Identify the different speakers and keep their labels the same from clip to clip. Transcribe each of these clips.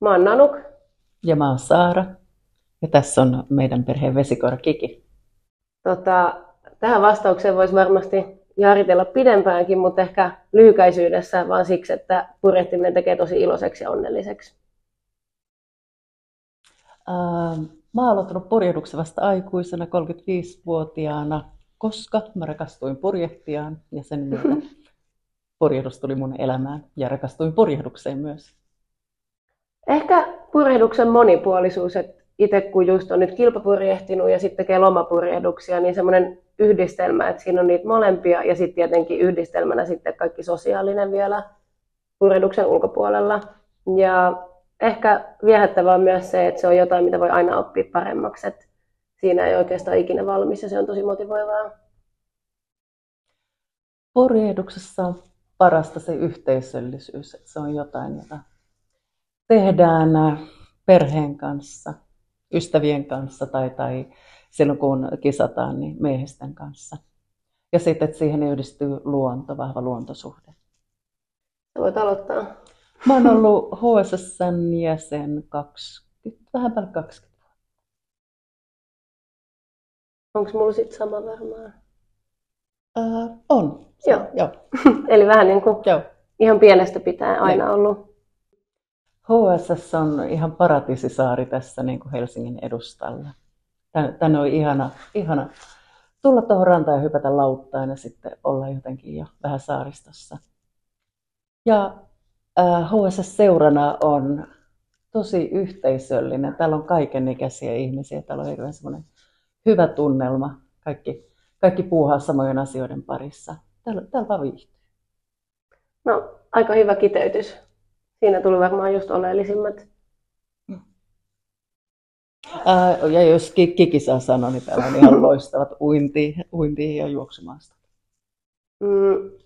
Speaker 1: Mä oon Nanuk.
Speaker 2: Ja mä oon Saara. Ja tässä on meidän perheen vesikoira Kiki.
Speaker 1: Tähän vastaukseen voisi varmasti jaaritella pidempäänkin, mutta ehkä lyhykäisyydessä vaan siksi, että purjehtiminen tekee tosi iloiseksi ja onnelliseksi.
Speaker 2: Mä oon aloittanut purjehduksen vasta aikuisena 35-vuotiaana, koska mä rakastuin purjehtijaan ja sen myötä purjehdus tuli mun elämään ja rakastuin purjehdukseen myös.
Speaker 1: Ehkä purjehduksen monipuolisuus, että itse kun just on nyt kilpapurjehtinut ja sitten tekee lomapurjehduksia, niin semmoinen yhdistelmä, että siinä on niitä molempia ja sitten tietenkin yhdistelmänä sitten kaikki sosiaalinen vielä purjehduksen ulkopuolella. Ja ehkä viehättävää on myös se, että se on jotain, mitä voi aina oppia paremmaksi, että siinä ei oikeastaan ikinä valmis ja se on tosi motivoivaa.
Speaker 2: Purjehduksessa on parasta se yhteisöllisyys, että se on jotain, jota tehdään perheen kanssa, ystävien kanssa tai silloin kun kisataan, niin miehisten kanssa. Ja sitten, että siihen yhdistyy luonto, vahva luontosuhde.
Speaker 1: Sä voit aloittaa.
Speaker 2: Mä oon ollut HSS:n jäsen 20, vähän päälle 20 vuotta.
Speaker 1: Onko mulla sitten sama varmaan?
Speaker 2: On.
Speaker 1: Joo. Eli vähän niin kuin
Speaker 2: Joo.
Speaker 1: ihan pienestä pitäen aina ollut.
Speaker 2: HSS on ihan paratiisisaari tässä niin kuin Helsingin edustalla. Tänne on ihana tulla tuohon rantaan ja hypätä lauttaan ja sitten olla jotenkin jo vähän saaristossa. Ja HSS-seurana on tosi yhteisöllinen. Täällä on kaikenikäisiä ihmisiä. Täällä on hirveän semmoinen hyvä tunnelma. Kaikki puuhaa samojen asioiden parissa. Täällä vaan viihtyy.
Speaker 1: No, aika hyvä kiteytys. Siinä tuli varmaan just oleellisimmat.
Speaker 2: Ja jos Kiki saa sanoa, niin täällä on ihan loistavat uintia ja juoksumaasta.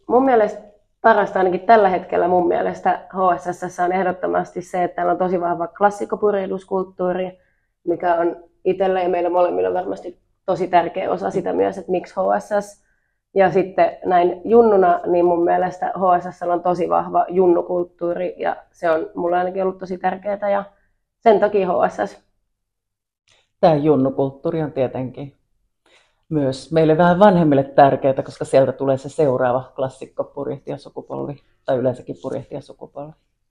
Speaker 1: Mun mielestä parasta ainakin tällä hetkellä mun mielestä HSS:ssä on ehdottomasti se, että täällä on tosi vahva klassikkopurjehduskulttuuri, mikä on itselle ja meillä molemmilla varmasti tosi tärkeä osa sitä myös, että miksi HSS. Ja sitten näin junnuna, niin mun mielestä HSS:llä on tosi vahva junnukulttuuri ja se on mulle ainakin ollut tosi tärkeää ja sen takia HSS.
Speaker 2: Tämä junnukulttuuri on tietenkin myös meille vähän vanhemmille tärkeää, koska sieltä tulee se seuraava klassikkopurjehtijasukupolvi tai yleensäkin purjehtijasukupolvi.